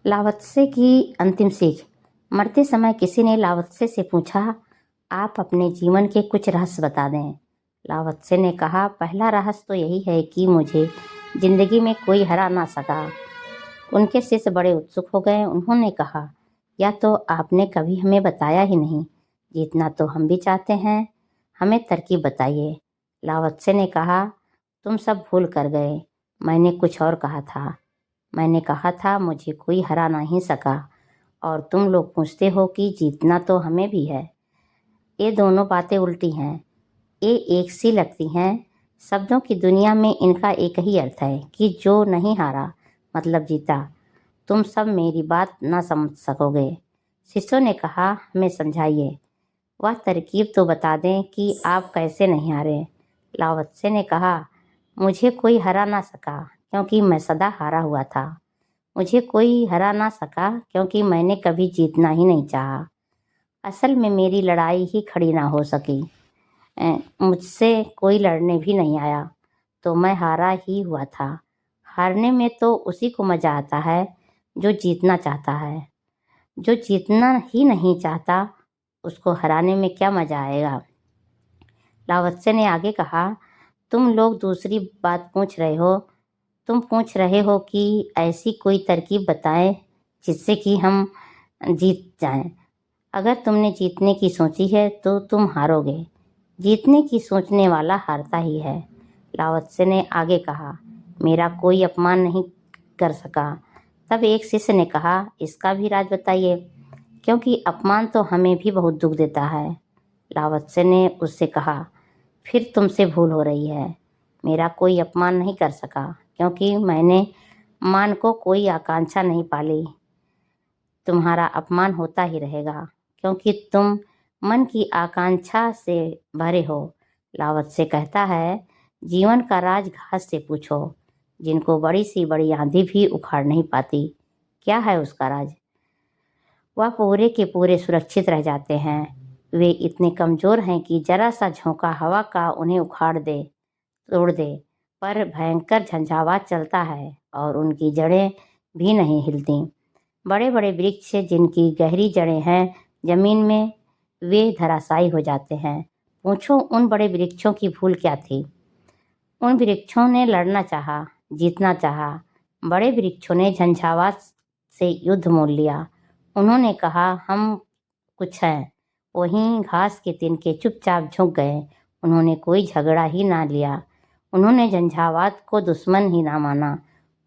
Laozi की अंतिम सीख। मरते समय किसी ने लाओत्से से पूछा, आप अपने जीवन के कुछ रहस्य बता दें। लाओत्से ने कहा, पहला रहस्य तो यही है कि मुझे जिंदगी में कोई हरा ना सका। उनके शिष्य बड़े उत्सुक हो गए। उन्होंने कहा, या तो आपने कभी हमें बताया ही नहीं। जीतना तो हम भी चाहते हैं, हमें तरकीब बताइए। लाओत्से ने कहा, तुम सब भूल कर गए, मैंने कुछ और कहा था। मैंने कहा था मुझे कोई हरा नहीं सका, और तुम लोग पूछते हो कि जीतना तो हमें भी है। ये दोनों बातें उल्टी हैं, ये एक सी लगती हैं। शब्दों की दुनिया में इनका एक ही अर्थ है कि जो नहीं हारा मतलब जीता। तुम सब मेरी बात ना समझ सकोगे। शिष्यों ने कहा, हमें समझाइए, वह तरकीब तो बता दें कि आप कैसे नहीं हारे। लाओत्से ने कहा, मुझे कोई हरा ना सका क्योंकि मैं सदा हारा हुआ था। मुझे कोई हरा ना सका क्योंकि मैंने कभी जीतना ही नहीं चाहा। असल में मेरी लड़ाई ही खड़ी ना हो सकी। मुझसे कोई लड़ने भी नहीं आया, तो मैं हारा ही हुआ था। हारने में तो उसी को मजा आता है जो जीतना चाहता है। जो जीतना ही नहीं चाहता, उसको हराने में क्या मजा आएगा। लाओत्से ने आगे कहा, तुम लोग दूसरी बात पूछ रहे हो। तुम पूछ रहे हो कि ऐसी कोई तरकीब बताएं जिससे कि हम जीत जाएं। अगर तुमने जीतने की सोची है तो तुम हारोगे। जीतने की सोचने वाला हारता ही है। लाओत्से ने आगे कहा, मेरा कोई अपमान नहीं कर सका। तब एक शिष्य ने कहा, इसका भी राज बताइए, क्योंकि अपमान तो हमें भी बहुत दुख देता है। लाओत्से ने उससे कहा, फिर तुमसे भूल हो रही है। मेरा कोई अपमान नहीं कर सका क्योंकि मैंने मान को कोई आकांक्षा नहीं पाली। तुम्हारा अपमान होता ही रहेगा क्योंकि तुम मन की आकांक्षा से भरे हो। लाओत्से कहता है, जीवन का राज घास से पूछो, जिनको बड़ी सी बड़ी आंधी भी उखाड़ नहीं पाती। क्या है उसका राज? वह पूरे के पूरे सुरक्षित रह जाते हैं। वे इतने कमजोर हैं कि जरा सा झोंका हवा का उन्हें उखाड़ दे, तोड़ दे। पर भयंकर झंझावात चलता है और उनकी जड़ें भी नहीं हिलती। बड़े बड़े वृक्ष जिनकी गहरी जड़ें हैं जमीन में, वे धराशायी हो जाते हैं। पूछो उन बड़े वृक्षों की भूल क्या थी। उन वृक्षों ने लड़ना चाहा, जीतना चाहा। बड़े वृक्षों ने झंझावात से युद्ध मोल लिया। उन्होंने कहा, हम कुछ हैं। वहीं घास के तिनके चुपचाप झुक गए। उन्होंने कोई झगड़ा ही ना लिया। उन्होंने झंझावात को दुश्मन ही ना माना।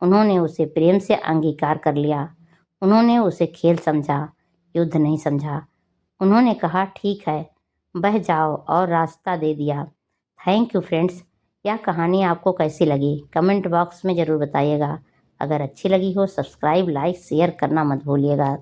उन्होंने उसे प्रेम से अंगीकार कर लिया। उन्होंने उसे खेल समझा, युद्ध नहीं समझा। उन्होंने कहा, ठीक है, बह जाओ, और रास्ता दे दिया। Thank you friends. यह कहानी आपको कैसी लगी कमेंट बॉक्स में ज़रूर बताइएगा। अगर अच्छी लगी हो सब्सक्राइब, लाइक, शेयर करना मत भूलिएगा।